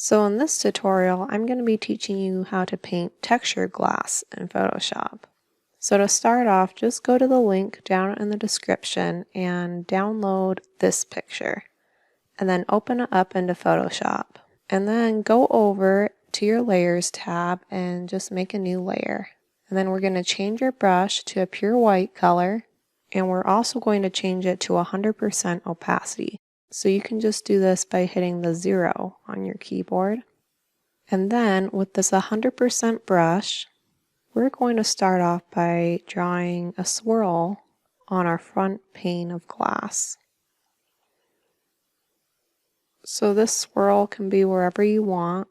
So in this tutorial, I'm going to be teaching you how to paint texture glass in Photoshop. So to start off, just go to the link down in the description and download this picture. And then open it up into Photoshop. And then go over to your Layers tab and just make a new layer. And then we're going to change your brush to a pure white color. And we're also going to change it to 100% opacity. So you can just do this by hitting the 0 on your keyboard. And then with this 100% brush, we're going to start off by drawing a swirl on our front pane of glass. So this swirl can be wherever you want,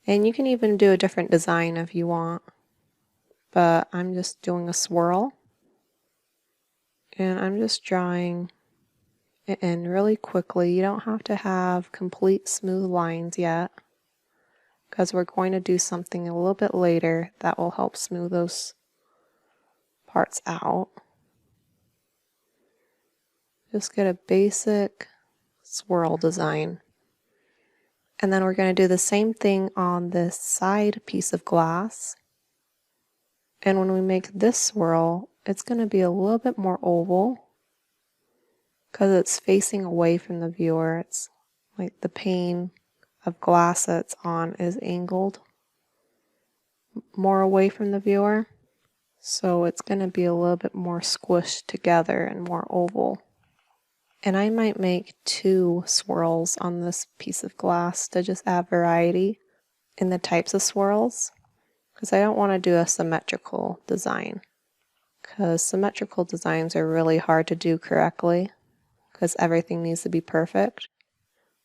and you can even do a different design if you want, but I'm just doing a swirl, and I'm just drawing it in really quickly. You don't have to have complete smooth lines yet, because we're going to do something a little bit later that will help smooth those parts out. Just get a basic swirl design. And then we're going to do the same thing on this side piece of glass. And when we make this swirl, it's going to be a little bit more oval because it's facing away from the viewer. It's like the pane of glass that it's on is angled more away from the viewer. So it's going to be a little bit more squished together and more oval. And I might make 2 swirls on this piece of glass to just add variety in the types of swirls, because I don't want to do a symmetrical design, because symmetrical designs are really hard to do correctly because everything needs to be perfect.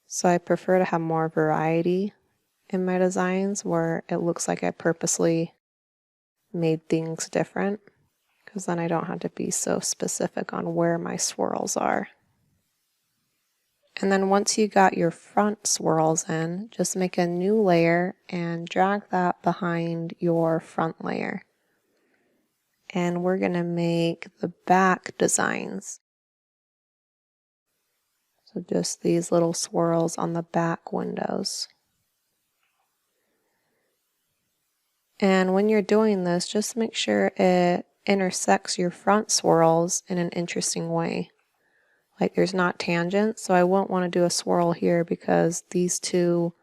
So I prefer to have more variety in my designs where it looks like I purposely made things different, because then I don't have to be so specific on where my swirls are. And then once you got your front swirls in, just make a new layer and drag that behind your front layer. And we're going to make the back designs. So just these little swirls on the back windows. And when you're doing this, just make sure it intersects your front swirls in an interesting way. Like there's not tangents, so I won't want to do a swirl here because these 2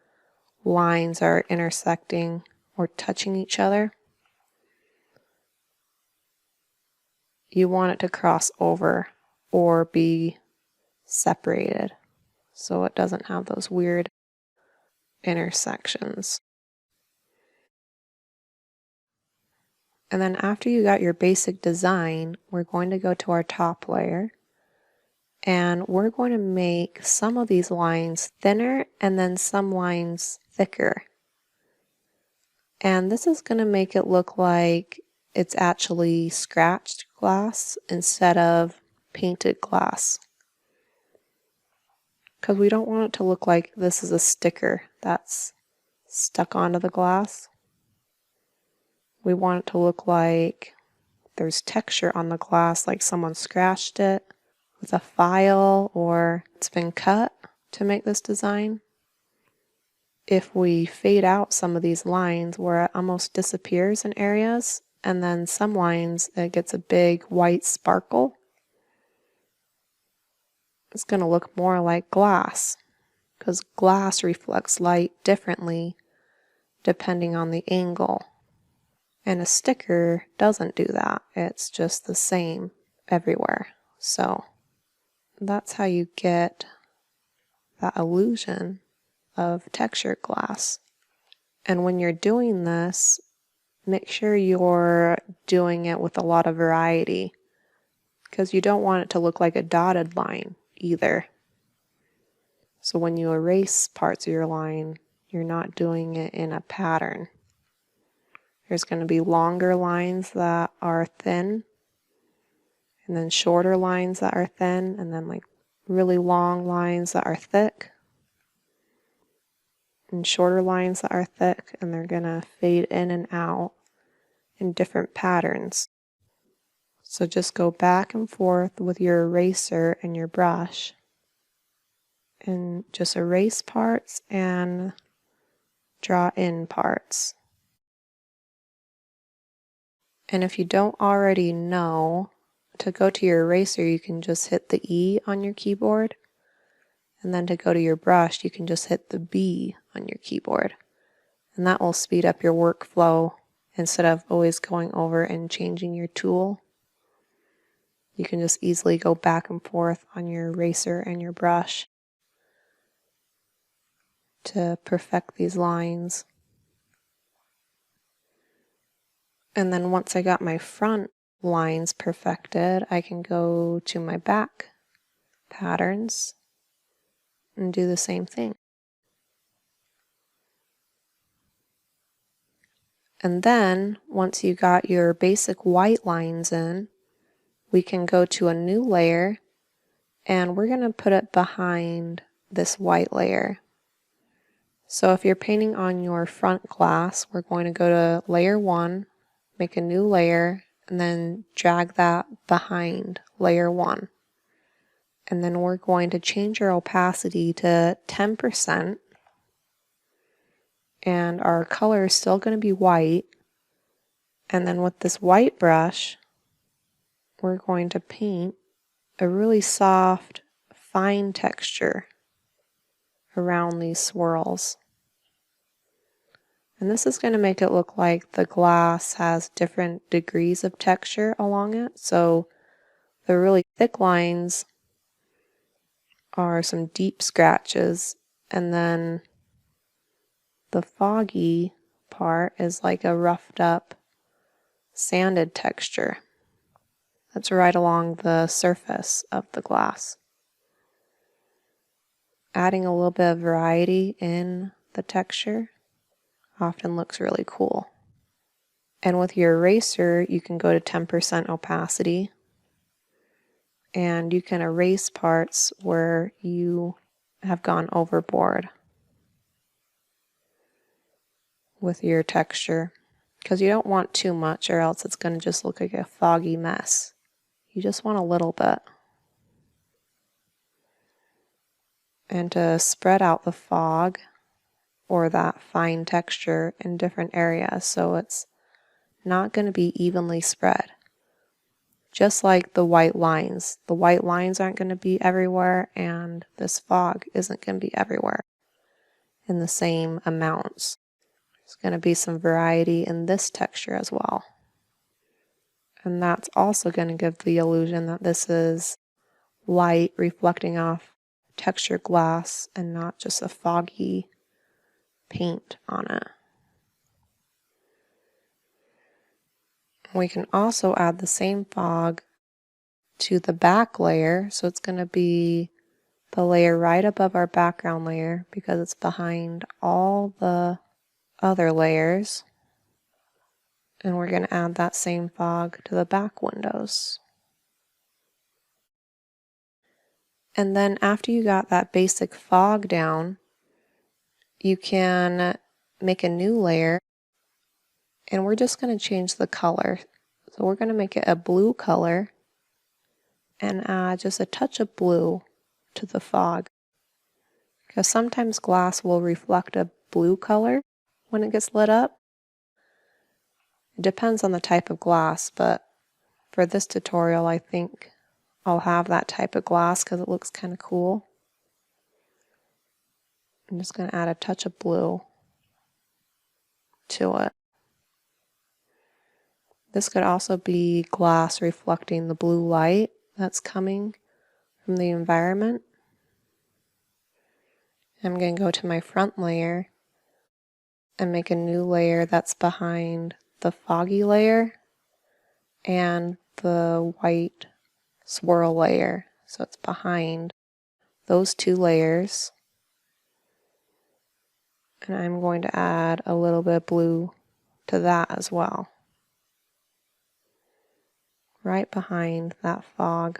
lines are intersecting or touching each other. You want it to cross over or be separated so it doesn't have those weird intersections. And then after you got your basic design, we're going to go to our top layer. And we're going to make some of these lines thinner and then some lines thicker. And this is going to make it look like it's actually scratched glass instead of painted glass. Because we don't want it to look like this is a sticker that's stuck onto the glass. We want it to look like there's texture on the glass, like someone scratched it with a file or it's been cut to make this design. If we fade out some of these lines where it almost disappears in areas, and then some lines it gets a big white sparkle, it's going to look more like glass, because glass reflects light differently depending on the angle. And a sticker doesn't do that. It's just the same everywhere. So that's how you get that illusion of textured glass. And when you're doing this, make sure you're doing it with a lot of variety, because you don't want it to look like a dotted line either. So when you erase parts of your line, you're not doing it in a pattern. There's going to be longer lines that are thin, and then shorter lines that are thin, and then like really long lines that are thick, and shorter lines that are thick, and they're going to fade in and out in different patterns. So just go back and forth with your eraser and your brush and just erase parts and draw in parts. And if you don't already know, to go to your eraser, you can just hit the E on your keyboard. And then to go to your brush, you can just hit the B on your keyboard. And that will speed up your workflow instead of always going over and changing your tool. You can just easily go back and forth on your eraser and your brush to perfect these lines. And then once I got my front lines perfected, I can go to my back patterns and do the same thing. And then once you got your basic white lines in, we can go to a new layer and we're going to put it behind this white layer. So if you're painting on your front glass, we're going to go to layer 1, make a new layer, and then drag that behind layer 1. And then we're going to change our opacity to 10%. And our color is still going to be white. And then with this white brush, we're going to paint a really soft, fine texture around these swirls. And this is going to make it look like the glass has different degrees of texture along it. So the really thick lines are some deep scratches, and then the foggy part is like a roughed up, sanded texture that's right along the surface of the glass. Adding a little bit of variety in the texture often looks really cool. And with your eraser, you can go to 10% opacity, and you can erase parts where you have gone overboard with your texture, because you don't want too much or else it's going to just look like a foggy mess. You just want a little bit. And to spread out the fog or that fine texture in different areas so it's not going to be evenly spread. Just like the white lines. The white lines aren't going to be everywhere, and this fog isn't going to be everywhere in the same amounts. There's going to be some variety in this texture as well. And that's also going to give the illusion that this is light reflecting off textured glass and not just a foggy paint on it. We can also add the same fog to the back layer, so it's going to be the layer right above our background layer because it's behind all the other layers. And we're going to add that same fog to the back windows. And then after you got that basic fog down, you can make a new layer, and we're just going to change the color. So we're going to make it a blue color and add just a touch of blue to the fog. Because sometimes glass will reflect a blue color when it gets lit up. It depends on the type of glass, but for this tutorial I think I'll have that type of glass because it looks kind of cool. I'm just going to add a touch of blue to it. This could also be glass reflecting the blue light that's coming from the environment. I'm going to go to my front layer and make a new layer that's behind the foggy layer and the white swirl layer. So it's behind those two layers. And I'm going to add a little bit of blue to that as well. Right behind that fog.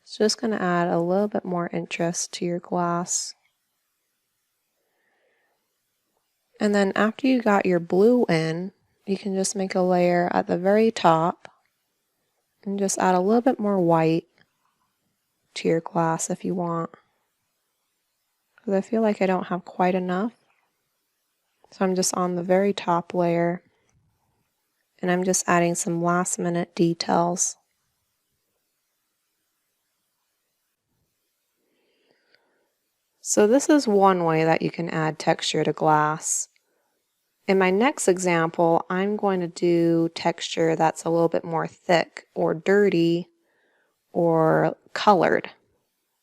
It's just going to add a little bit more interest to your glass. And then after you got your blue in, you can just make a layer at the very top and just add a little bit more white to your glass if you want. Because I feel like I don't have quite enough. So I'm just on the very top layer, and I'm just adding some last minute details. So this is one way that you can add texture to glass. In my next example, I'm going to do texture that's a little bit more thick or dirty or colored.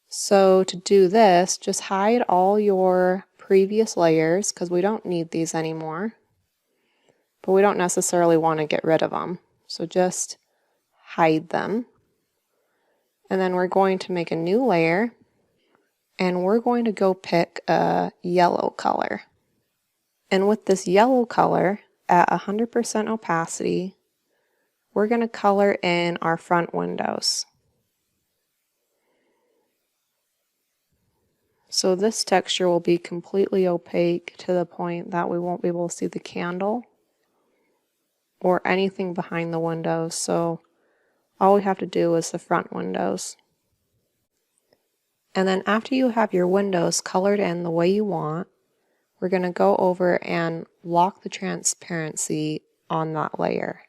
So to do this, just hide all your previous layers because we don't need these anymore, but we don't necessarily want to get rid of them. So just hide them. And then we're going to make a new layer, and we're going to go pick a yellow color. And with this yellow color at 100% opacity, we're going to color in our front windows. So this texture will be completely opaque to the point that we won't be able to see the candle or anything behind the windows. So all we have to do is the front windows. And then after you have your windows colored in the way you want, we're going to go over and lock the transparency on that layer.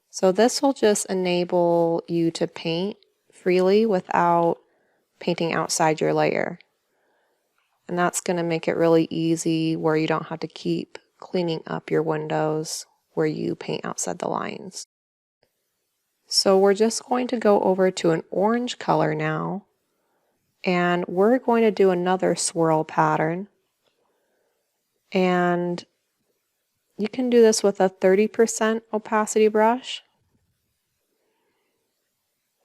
So this will just enable you to paint freely without painting outside your layer. And that's going to make it really easy where you don't have to keep cleaning up your windows where you paint outside the lines. So we're just going to go over to an orange color now, and we're going to do another swirl pattern. And you can do this with a 30% opacity brush.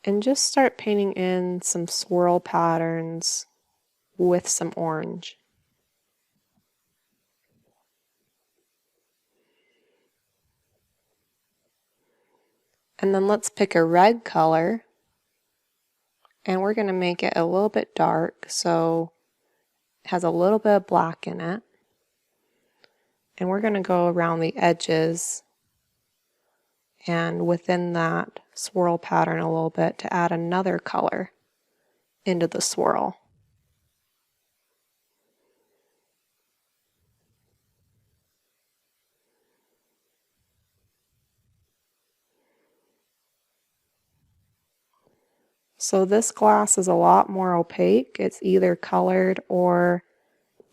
And just start painting in some swirl patterns with some orange. And then let's pick a red color, and we're going to make it a little bit dark so it has a little bit of black in it. And we're going to go around the edges and within that swirl pattern a little bit to add another color into the swirl. So this glass is a lot more opaque. It's either colored or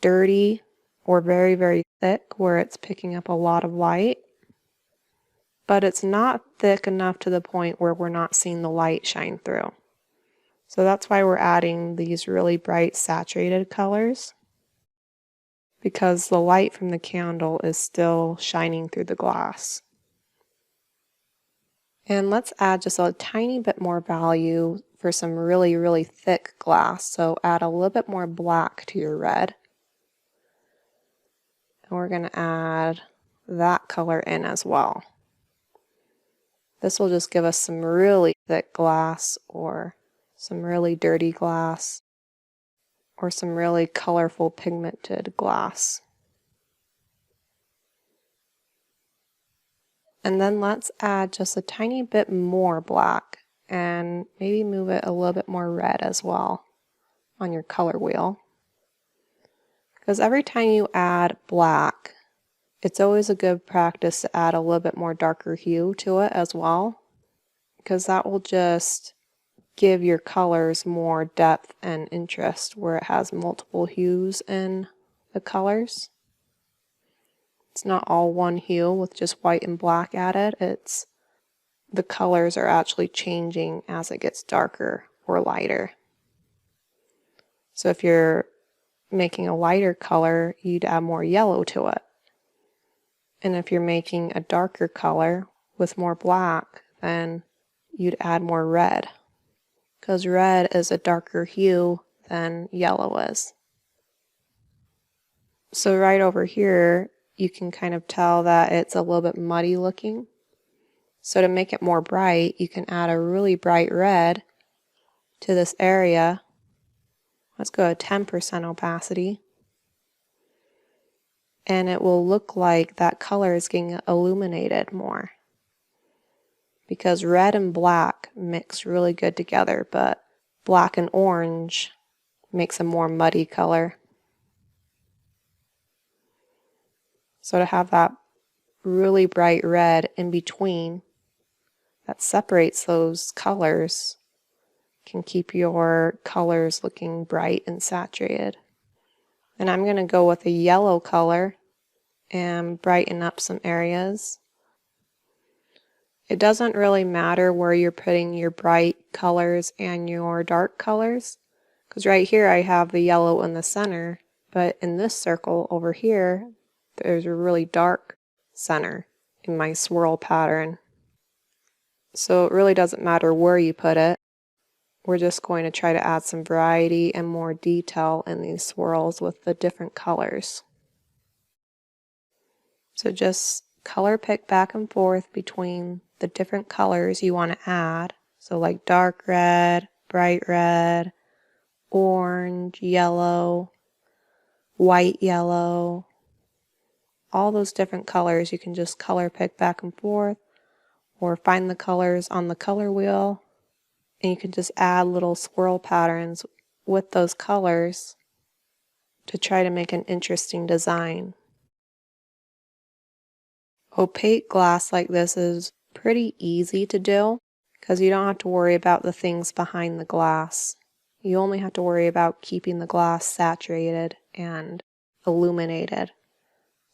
dirty or very, very thick where it's picking up a lot of light. But it's not thick enough to the point where we're not seeing the light shine through. So that's why we're adding these really bright saturated colors, because the light from the candle is still shining through the glass. And let's add just a tiny bit more value for some really, really thick glass. So add a little bit more black to your red. And we're going to add that color in as well. This will just give us some really thick glass or some really dirty glass or some really colorful pigmented glass. And then let's add just a tiny bit more black and maybe move it a little bit more red as well on your color wheel. Because every time you add black, it's always a good practice to add a little bit more darker hue to it as well, because that will just give your colors more depth and interest where it has multiple hues in the colors. It's not all one hue with just white and black added. It's the colors are actually changing as it gets darker or lighter. So if you're making a lighter color, you'd add more yellow to it. And if you're making a darker color with more black, then you'd add more red, because red is a darker hue than yellow is. So right over here, you can kind of tell that it's a little bit muddy looking. So to make it more bright, you can add a really bright red to this area. Let's go at 10% opacity. And it will look like that color is getting illuminated more, because red and black mix really good together, but black and orange makes a more muddy color. So to have that really bright red in between that separates those colors can keep your colors looking bright and saturated. And I'm going to go with a yellow color and brighten up some areas. It doesn't really matter where you're putting your bright colors and your dark colors, because right here I have the yellow in the center, but in this circle over here there's a really dark center in my swirl pattern. So it really doesn't matter where you put it. We're just going to try to add some variety and more detail in these swirls with the different colors. So just color pick back and forth between the different colors you want to add. So like dark red, bright red, orange, yellow, white yellow, all those different colors you can just color pick back and forth, or find the colors on the color wheel and you can just add little swirl patterns with those colors to try to make an interesting design. Opaque glass like this is pretty easy to do because you don't have to worry about the things behind the glass. You only have to worry about keeping the glass saturated and illuminated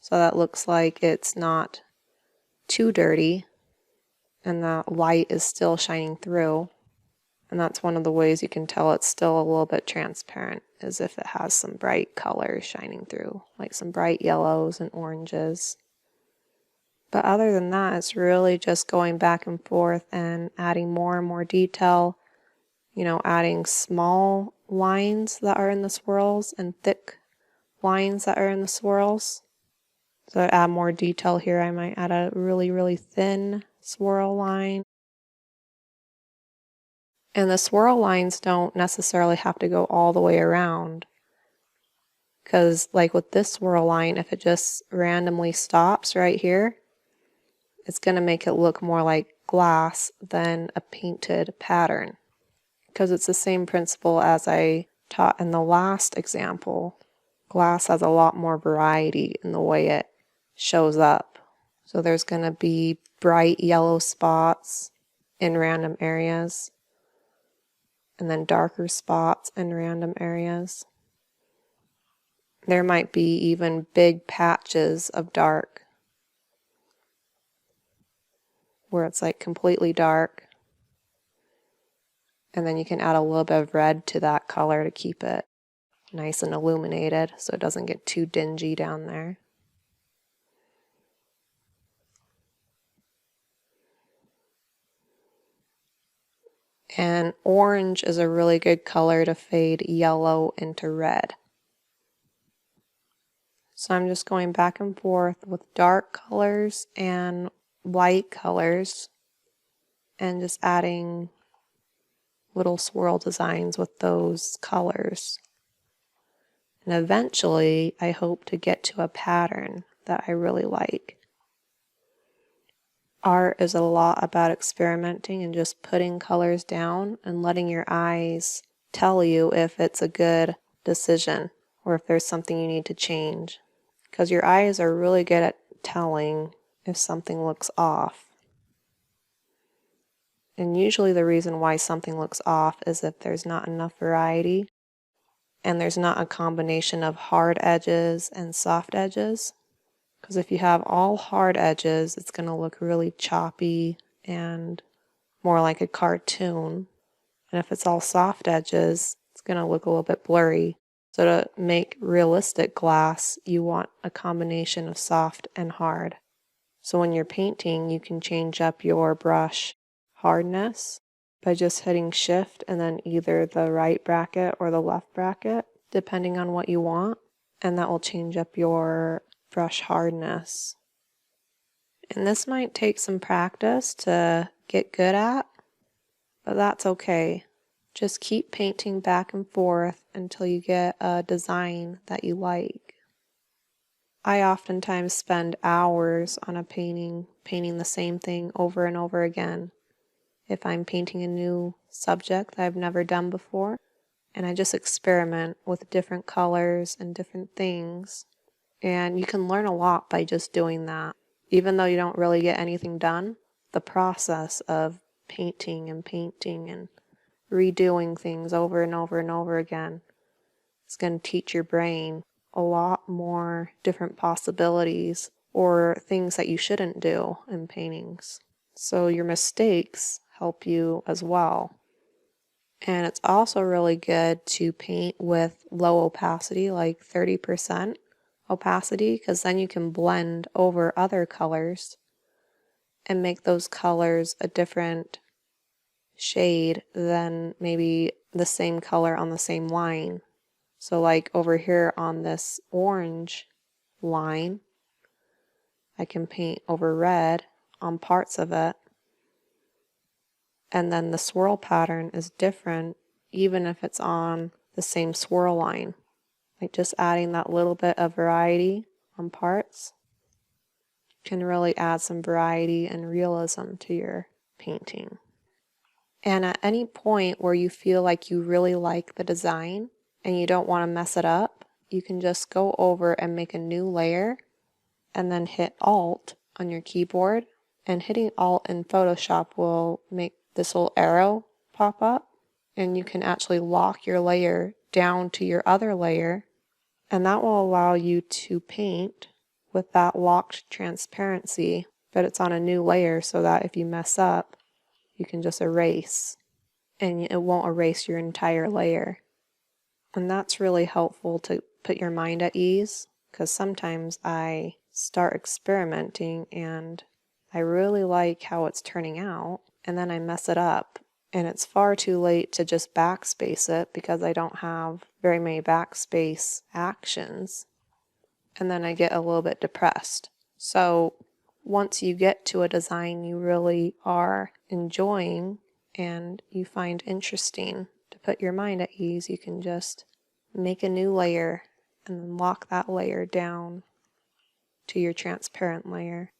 so that looks like it's not too dirty and that light is still shining through. And that's one of the ways you can tell it's still a little bit transparent, is if it has some bright colors shining through, like some bright yellows and oranges. But other than that, it's really just going back and forth and adding more and more detail, you know, adding small lines that are in the swirls and thick lines that are in the swirls. So to add more detail here, I might add a really, really thin swirl line. And the swirl lines don't necessarily have to go all the way around. Because like with this swirl line, if it just randomly stops right here, it's going to make it look more like glass than a painted pattern. Because it's the same principle as I taught in the last example. Glass has a lot more variety in the way it shows up. So there's going to be bright yellow spots in random areas, and then darker spots in random areas. There might be even big patches of dark where it's like completely dark, and then you can add a little bit of red to that color to keep it nice and illuminated so it doesn't get too dingy down there. And orange is a really good color to fade yellow into red. So I'm just going back and forth with dark colors and light colors and just adding little swirl designs with those colors. And eventually I hope to get to a pattern that I really like. Art is a lot about experimenting and just putting colors down and letting your eyes tell you if it's a good decision or if there's something you need to change. Because your eyes are really good at telling if something looks off. And usually the reason why something looks off is if there's not enough variety and there's not a combination of hard edges and soft edges. Because if you have all hard edges, it's going to look really choppy and more like a cartoon. And if it's all soft edges, it's going to look a little bit blurry. So to make realistic glass, you want a combination of soft and hard. So when you're painting, you can change up your brush hardness by just hitting shift and then either the right bracket or the left bracket, depending on what you want. And that will change up your brush hardness. And this might take some practice to get good at, but that's okay. Just keep painting back and forth until you get a design that you like. I oftentimes spend hours on a painting the same thing over and over again. If I'm painting a new subject that I've never done before, and I just experiment with different colors and different things. And you can learn a lot by just doing that. Even though you don't really get anything done, the process of painting and redoing things over and over and over again is going to teach your brain a lot more different possibilities or things that you shouldn't do in paintings. So your mistakes help you as well. And it's also really good to paint with low opacity, like 30% opacity, because then you can blend over other colors and make those colors a different shade than maybe the same color on the same line. So like over here on this orange line, I can paint over red on parts of it, and then the swirl pattern is different even if it's on the same swirl line. Like just adding that little bit of variety on parts can really add some variety and realism to your painting. And at any point where you feel like you really like the design and you don't want to mess it up, you can just go over and make a new layer and then hit Alt on your keyboard. And hitting Alt in Photoshop will make this little arrow pop up, and you can actually lock your layer down to your other layer, and that will allow you to paint with that locked transparency, but it's on a new layer so that if you mess up, you can just erase, and it won't erase your entire layer. And that's really helpful to put your mind at ease, because sometimes I start experimenting and I really like how it's turning out, and then I mess it up, and it's far too late to just backspace it because I don't have very many backspace actions, and then I get a little bit depressed. So once you get to a design you really are enjoying and you find interesting, to put your mind at ease, you can just make a new layer and then lock that layer down to your transparent layer.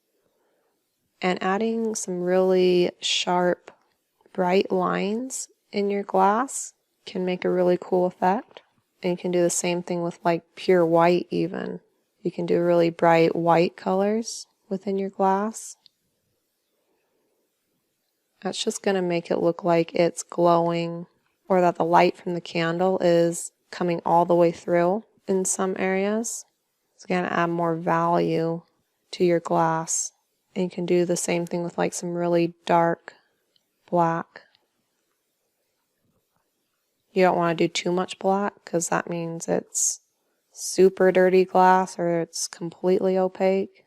And adding some really sharp, bright lines in your glass can make a really cool effect. And you can do the same thing with like pure white even. You can do really bright white colors within your glass. That's just going to make it look like it's glowing, or that the light from the candle is coming all the way through in some areas. It's going to add more value to your glass. And you can do the same thing with like some really dark black. You don't want to do too much black because that means it's super dirty glass or it's completely opaque.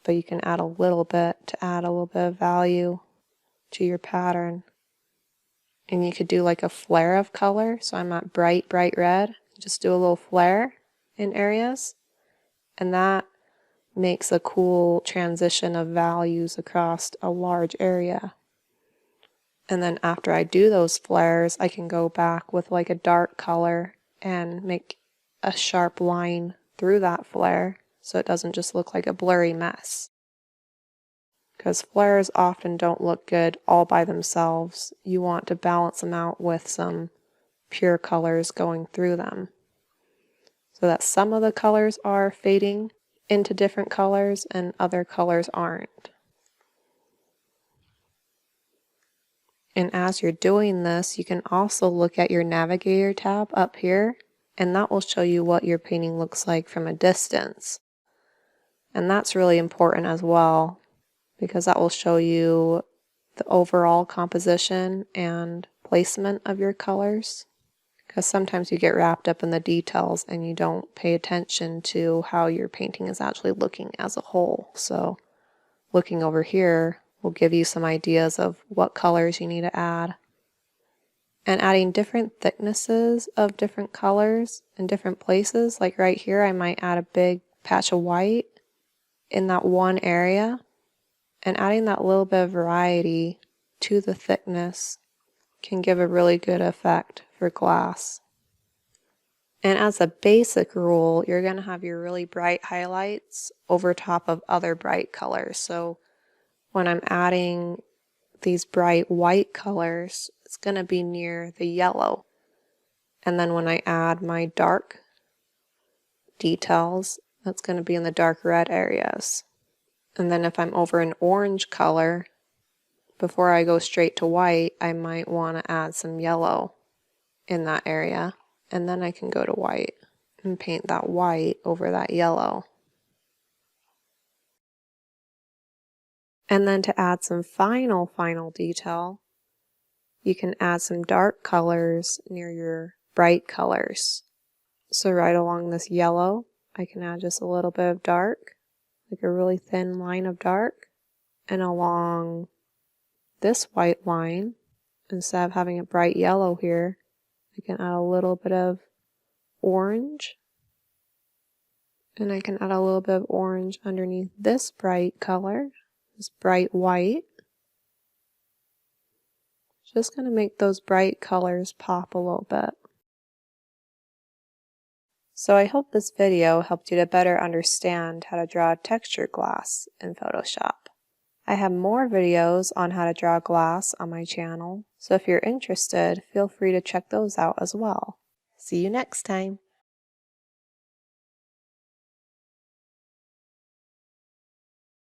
But you can add a little bit to add a little bit of value to your pattern. And you could do like a flare of color. So I'm at bright, bright red. Just do a little flare in areas. And that makes a cool transition of values across a large area. And then after I do those flares, I can go back with like a dark color and make a sharp line through that flare so it doesn't just look like a blurry mess. Because flares often don't look good all by themselves. You want to balance them out with some pure colors going through them, so that some of the colors are fading into different colors and other colors aren't. And as you're doing this, you can also look at your navigator tab up here, and that will show you what your painting looks like from a distance. And that's really important as well, because that will show you the overall composition and placement of your colors. Because sometimes you get wrapped up in the details and you don't pay attention to how your painting is actually looking as a whole. So looking over here will give you some ideas of what colors you need to add. And adding different thicknesses of different colors in different places. Like right here, I might add a big patch of white in that one area. And adding that little bit of variety to the thickness can give a really good effect for glass. And as a basic rule, you're going to have your really bright highlights over top of other bright colors. So when I'm adding these bright white colors, it's going to be near the yellow. And then when I add my dark details, that's going to be in the dark red areas. And then if I'm over an orange color, before I go straight to white, I might want to add some yellow in that area. And then I can go to white and paint that white over that yellow. And then to add some final detail, you can add some dark colors near your bright colors. So right along this yellow, I can add just a little bit of dark, like a really thin line of dark. And along this white line, instead of having a bright yellow here, I can add a little bit of orange. And I can add a little bit of orange underneath this bright color, this bright white. Just going to make those bright colors pop a little bit. So I hope this video helped you to better understand how to draw texture glass in Photoshop. I have more videos on how to draw glass on my channel, so if you're interested, feel free to check those out as well. See you next time!